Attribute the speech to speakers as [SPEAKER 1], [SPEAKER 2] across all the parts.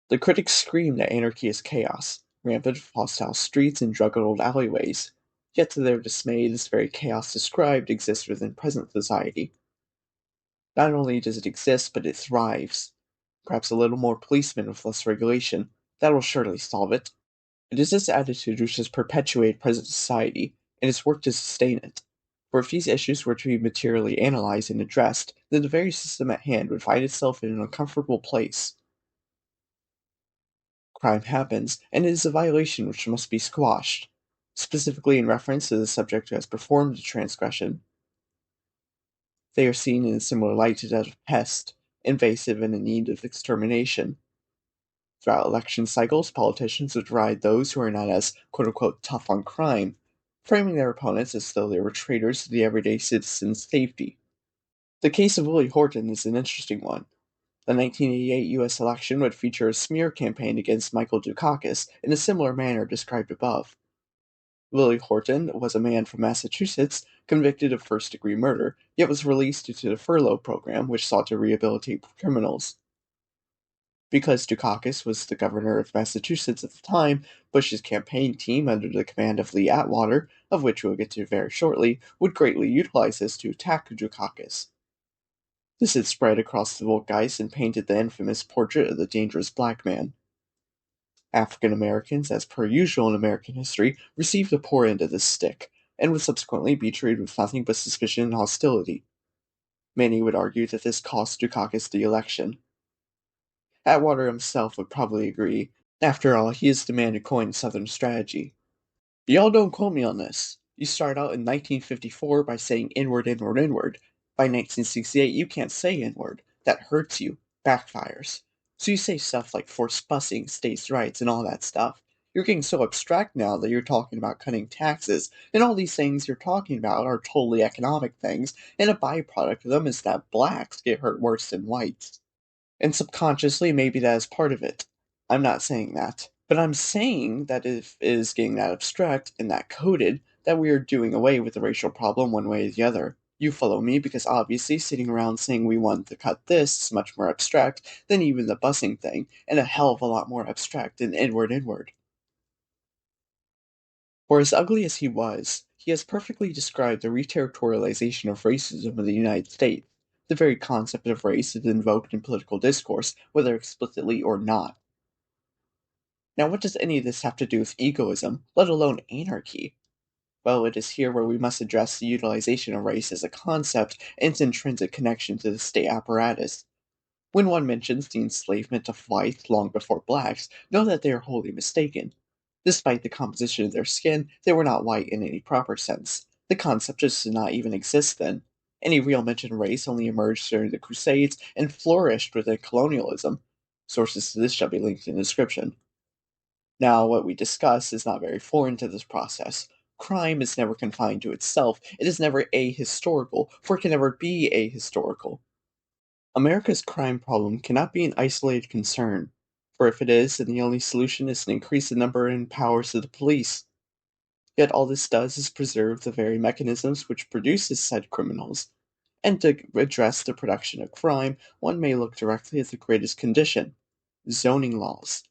[SPEAKER 1] The critics scream that anarchy is chaos, rampant hostile streets and drug-addled alleyways. Yet to their dismay, this very chaos described exists within present society. Not only does it exist, but it thrives. Perhaps a little more policemen with less regulation. That will surely solve it. It is this attitude which has perpetuated present society, and has worked to sustain it. For if these issues were to be materially analyzed and addressed, then the very system at hand would find itself in an uncomfortable place. Crime happens, and it is a violation which must be squashed, specifically in reference to the subject who has performed the transgression. They are seen in a similar light to that of pest, invasive and in need of extermination. Throughout election cycles, politicians would deride those who are not as quote-unquote tough on crime, framing their opponents as though they were traitors to the everyday citizen's safety. The case of Willie Horton is an interesting one. The 1988 U.S. election would feature a smear campaign against Michael Dukakis in a similar manner described above. Willie Horton was a man from Massachusetts convicted of first-degree murder, yet was released due to the furlough program which sought to rehabilitate criminals. Because Dukakis was the governor of Massachusetts at the time, Bush's campaign team, under the command of Lee Atwater, of which we'll get to very shortly, would greatly utilize this to attack Dukakis. This had spread across the Volkgeist and painted the infamous portrait of the dangerous black man. African Americans, as per usual in American history, received the poor end of this stick, and would subsequently be treated with nothing but suspicion and hostility. Many would argue that this cost Dukakis the election. Atwater himself would probably agree. After all, he is the man who coined Southern strategy. Y'all don't quote me on this. You start out in 1954 by saying inward, inward, inward. By 1968, you can't say inward. That hurts you, backfires. So you say stuff like forced busing, states' rights, and all that stuff. You're getting so abstract now that you're talking about cutting taxes, and all these things you're talking about are totally economic things, and a byproduct of them is that blacks get hurt worse than whites. And subconsciously, maybe that is part of it. I'm not saying that. But I'm saying that if it is getting that abstract and that coded, that we are doing away with the racial problem one way or the other. You follow me because obviously sitting around saying we want to cut this is much more abstract than even the busing thing, and a hell of a lot more abstract than inward inward. For as ugly as he was, he has perfectly described the reterritorialization of racism in the United States. The very concept of race is invoked in political discourse, whether explicitly or not. Now, what does any of this have to do with egoism, let alone anarchy? Well, it is here where we must address the utilization of race as a concept and its intrinsic connection to the state apparatus. When one mentions the enslavement of whites long before blacks, know that they are wholly mistaken. Despite the composition of their skin, they were not white in any proper sense. The concept just did not even exist then. Any real mention of race only emerged during the Crusades and flourished within colonialism. Sources to this shall be linked in the description. Now, what we discuss is not very foreign to this process. Crime is never confined to itself. It is never ahistorical, for it can never be ahistorical. America's crime problem cannot be an isolated concern, for if it is, then the only solution is to increase the number and powers of the police. Yet all this does is preserve the very mechanisms which produces said criminals. And to address the production of crime, one may look directly at the greatest condition: zoning laws.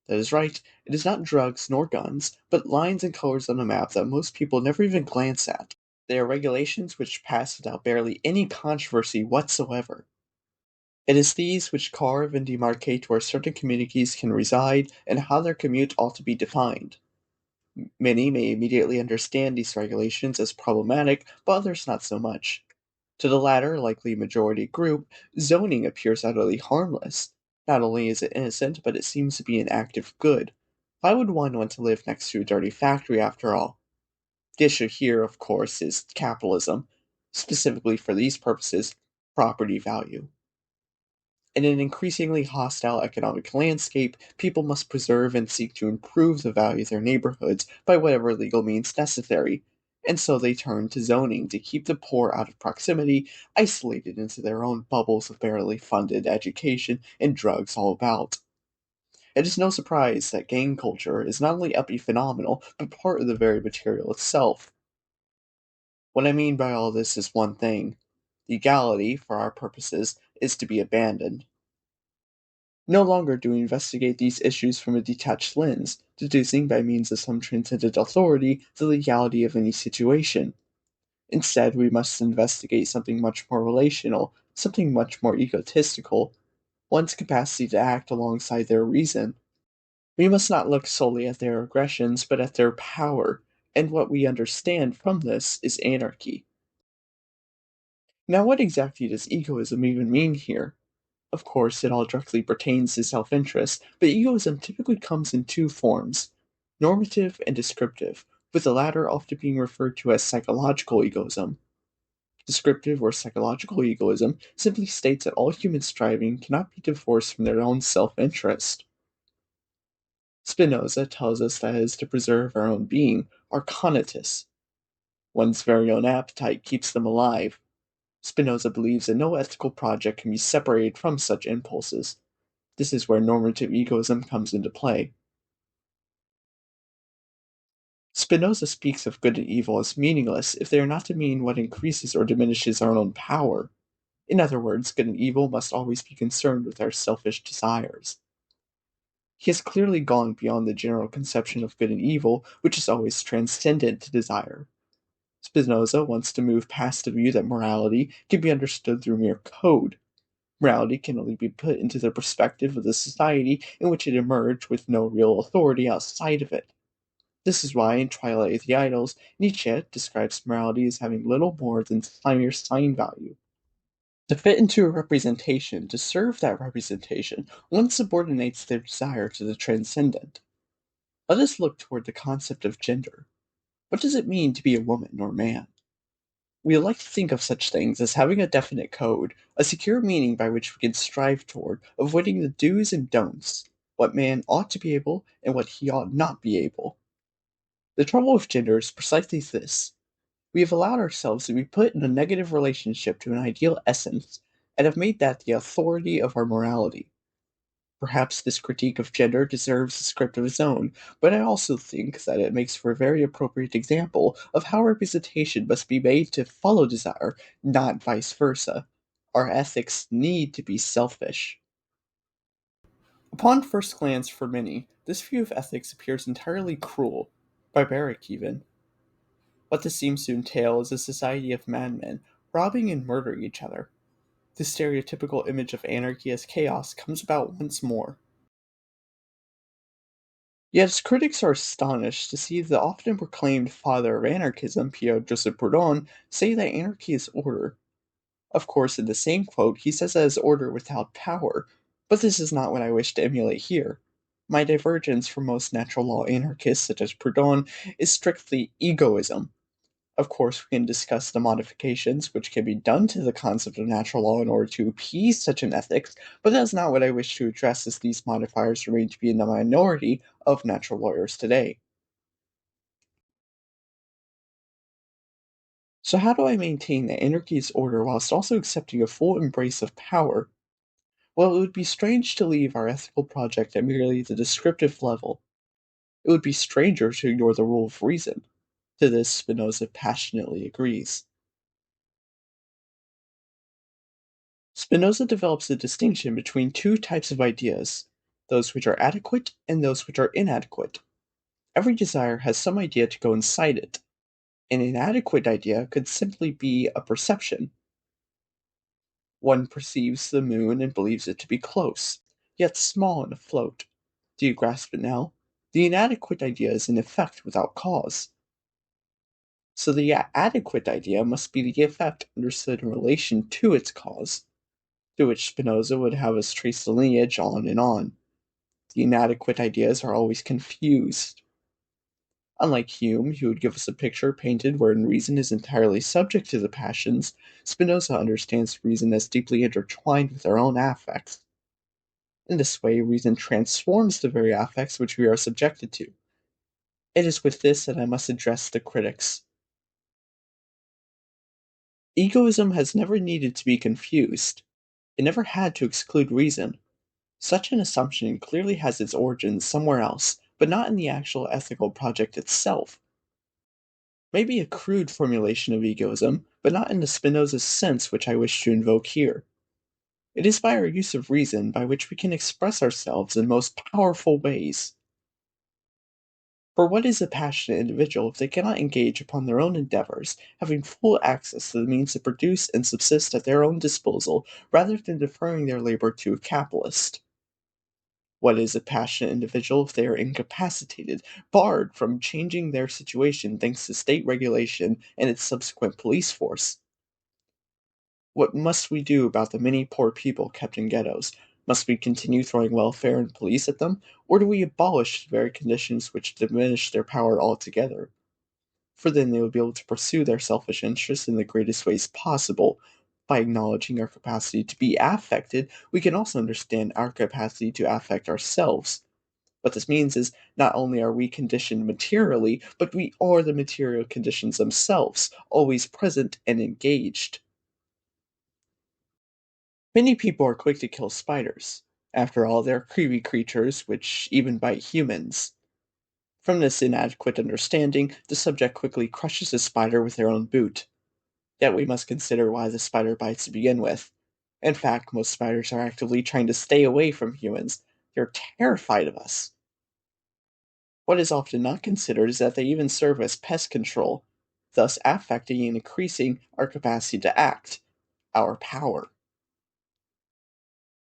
[SPEAKER 1] That is right, it is not drugs nor guns, but lines and colors on a map that most people never even glance at. They are regulations which pass without barely any controversy whatsoever. It is these which carve and demarcate where certain communities can reside and how their commute ought to be defined. Many may immediately understand these regulations as problematic, but others not so much. To the latter, likely majority group, zoning appears utterly harmless. Not only is it innocent, but it seems to be an active good. Why would one want to live next to a dirty factory after all? The issue here, of course, is capitalism. Specifically for these purposes, property value. In an increasingly hostile economic landscape, people must preserve and seek to improve the value of their neighborhoods by whatever legal means necessary, and so they turn to zoning to keep the poor out of proximity, isolated into their own bubbles of barely funded education and drugs all about. It is no surprise that gang culture is not only epiphenomenal, but part of the very material itself. What I mean by all this is one thing: legality, for our purposes, is to be abandoned. No longer do we investigate these issues from a detached lens, deducing by means of some transcendent authority the legality of any situation. Instead, we must investigate something much more relational, something much more egotistical, one's capacity to act alongside their reason. We must not look solely at their aggressions, but at their power, and what we understand from this is anarchy. Now, what exactly does egoism even mean here? Of course, it all directly pertains to self interest, but egoism typically comes in two forms: normative and descriptive, with the latter often being referred to as psychological egoism. Descriptive or psychological egoism simply states that all human striving cannot be divorced from their own self interest. Spinoza tells us that it is to preserve our own being, our conatus. One's very own appetite keeps them alive. Spinoza believes that no ethical project can be separated from such impulses. This is where normative egoism comes into play. Spinoza speaks of good and evil as meaningless if they are not to mean what increases or diminishes our own power. In other words, good and evil must always be concerned with our selfish desires. He has clearly gone beyond the general conception of good and evil, which is always transcendent to desire. Spinoza wants to move past the view that morality can be understood through mere code. Morality can only be put into the perspective of the society in which it emerged with no real authority outside of it. This is why in Twilight of the Idols, Nietzsche describes morality as having little more than mere sign value. To fit into a representation, to serve that representation, one subordinates their desire to the transcendent. Let us look toward the concept of gender. What does it mean to be a woman or man? We like to think of such things as having a definite code, a secure meaning by which we can strive toward, avoiding the do's and don'ts, what man ought to be able and what he ought not be able. The trouble with gender is precisely this: we have allowed ourselves to be put in a negative relationship to an ideal essence, and have made that the authority of our morality. Perhaps this critique of gender deserves a script of its own, but I also think that it makes for a very appropriate example of how representation must be made to follow desire, not vice versa. Our ethics need to be selfish. Upon first glance, for many, this view of ethics appears entirely cruel, barbaric even. What this seems to entail is a society of madmen, robbing and murdering each other. The stereotypical image of anarchy as chaos comes about once more. Yet its critics are astonished to see the often proclaimed father of anarchism, Pierre Joseph Proudhon, say that anarchy is order. Of course, in the same quote, he says that it is order without power, but this is not what I wish to emulate here. My divergence from most natural law anarchists, such as Proudhon, is strictly egoism. Of course, we can discuss the modifications which can be done to the concept of natural law in order to appease such an ethics, but that's not what I wish to address, as these modifiers remain to be in the minority of natural lawyers today. So how do I maintain that anarchy is order whilst also accepting a full embrace of power? Well, it would be strange to leave our ethical project at merely the descriptive level. It would be stranger to ignore the rule of reason. To this, Spinoza passionately agrees. Spinoza develops a distinction between two types of ideas: those which are adequate and those which are inadequate. Every desire has some idea to go inside it. An inadequate idea could simply be a perception. One perceives the moon and believes it to be close, yet small and afloat. Do you grasp it now? The inadequate idea is an effect without cause. So the adequate idea must be the effect understood in relation to its cause, through which Spinoza would have us trace the lineage on and on. The inadequate ideas are always confused. Unlike Hume, who would give us a picture painted wherein reason is entirely subject to the passions, Spinoza understands reason as deeply intertwined with our own affects. In this way, reason transforms the very affects which we are subjected to. It is with this that I must address the critics. Egoism has never needed to be confused. It never had to exclude reason. Such an assumption clearly has its origins somewhere else, but not in the actual ethical project itself. Maybe a crude formulation of egoism, but not in the Spinoza sense which I wish to invoke here. It is by our use of reason by which we can express ourselves in most powerful ways. For what is a passionate individual if they cannot engage upon their own endeavors, having full access to the means to produce and subsist at their own disposal, rather than deferring their labor to a capitalist? What is a passionate individual if they are incapacitated, barred from changing their situation thanks to state regulation and its subsequent police force? What must we do about the many poor people kept in ghettos? Must we continue throwing welfare and police at them, or do we abolish the very conditions which diminish their power altogether? For then they would be able to pursue their selfish interests in the greatest ways possible. By acknowledging our capacity to be affected, we can also understand our capacity to affect ourselves. What this means is not only are we conditioned materially, but we are the material conditions themselves, always present and engaged. Many people are quick to kill spiders. After all, they are creepy creatures which even bite humans. From this inadequate understanding, the subject quickly crushes the spider with their own boot. Yet we must consider why the spider bites to begin with. In fact, most spiders are actively trying to stay away from humans. They're terrified of us. What is often not considered is that they even serve as pest control, thus affecting and increasing our capacity to act, our power.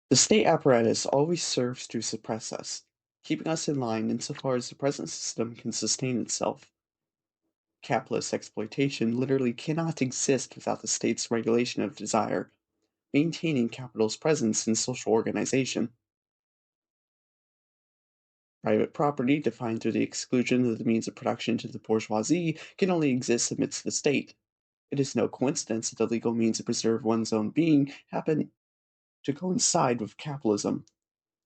[SPEAKER 1] The state apparatus always serves to suppress us, keeping us in line insofar as the present system can sustain itself. Capitalist exploitation literally cannot exist without the state's regulation of desire, maintaining capital's presence in social organization. Private property, defined through the exclusion of the means of production to the bourgeoisie, can only exist amidst the state. It is no coincidence that the legal means to preserve one's own being happen to coincide with capitalism.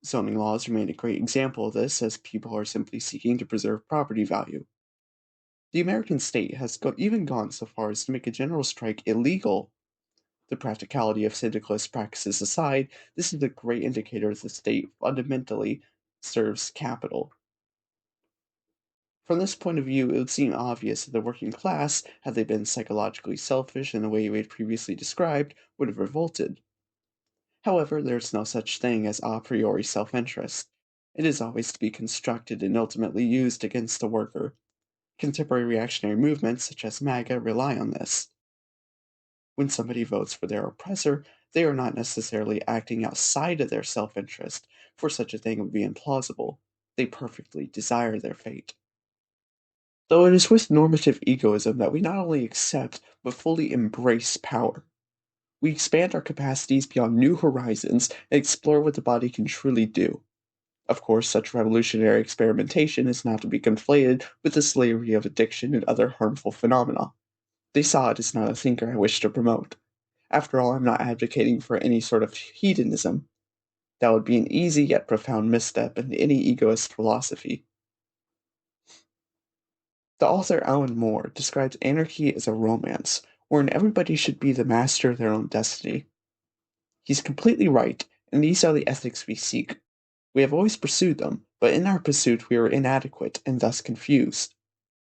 [SPEAKER 1] Zoning laws remain a great example of this, as people are simply seeking to preserve property value. The American state has even gone so far as to make a general strike illegal. The practicality of syndicalist practices aside, this is a great indicator that the state fundamentally serves capital. From this point of view, it would seem obvious that the working class, had they been psychologically selfish in the way we had previously described, would have revolted. However, there is no such thing as a priori self-interest. It is always to be constructed and ultimately used against the worker. Contemporary reactionary movements, such as MAGA, rely on this. When somebody votes for their oppressor, they are not necessarily acting outside of their self-interest, for such a thing would be implausible. They perfectly desire their fate. Though it is with normative egoism that we not only accept, but fully embrace power. We expand our capacities beyond new horizons and explore what the body can truly do. Of course, such revolutionary experimentation is not to be conflated with the slavery of addiction and other harmful phenomena. Desade is not a thinker I wish to promote. After all, I'm not advocating for any sort of hedonism. That would be an easy yet profound misstep in any egoist philosophy. The author Alan Moore describes anarchy as a romance, wherein everybody should be the master of their own destiny. He's completely right, and these are the ethics we seek. We have always pursued them, but in our pursuit we are inadequate and thus confused.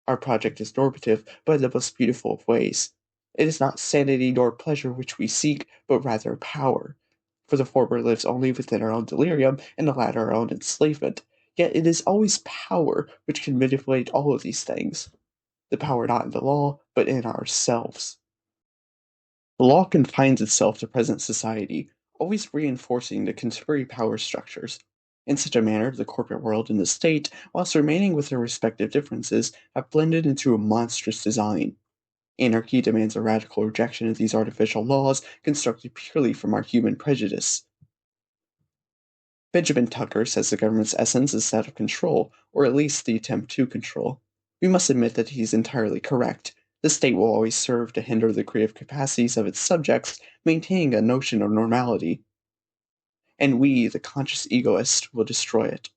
[SPEAKER 1] Our project is normative, but in the most beautiful of ways. It is not sanity nor pleasure which we seek, but rather power. For the former lives only within our own delirium, and the latter our own enslavement. Yet it is always power which can manipulate all of these things. The power not in the law, but in ourselves. The law confines itself to present society, always reinforcing the contemporary power structures. In such a manner, the corporate world and the state, whilst remaining with their respective differences, have blended into a monstrous design. Anarchy demands a radical rejection of these artificial laws constructed purely from our human prejudice. Benjamin Tucker says the government's essence is that of control, or at least the attempt to control. We must admit that he's entirely correct. The state will always serve to hinder the creative capacities of its subjects, maintaining a notion of normality. And we, the conscious egoist, will destroy it.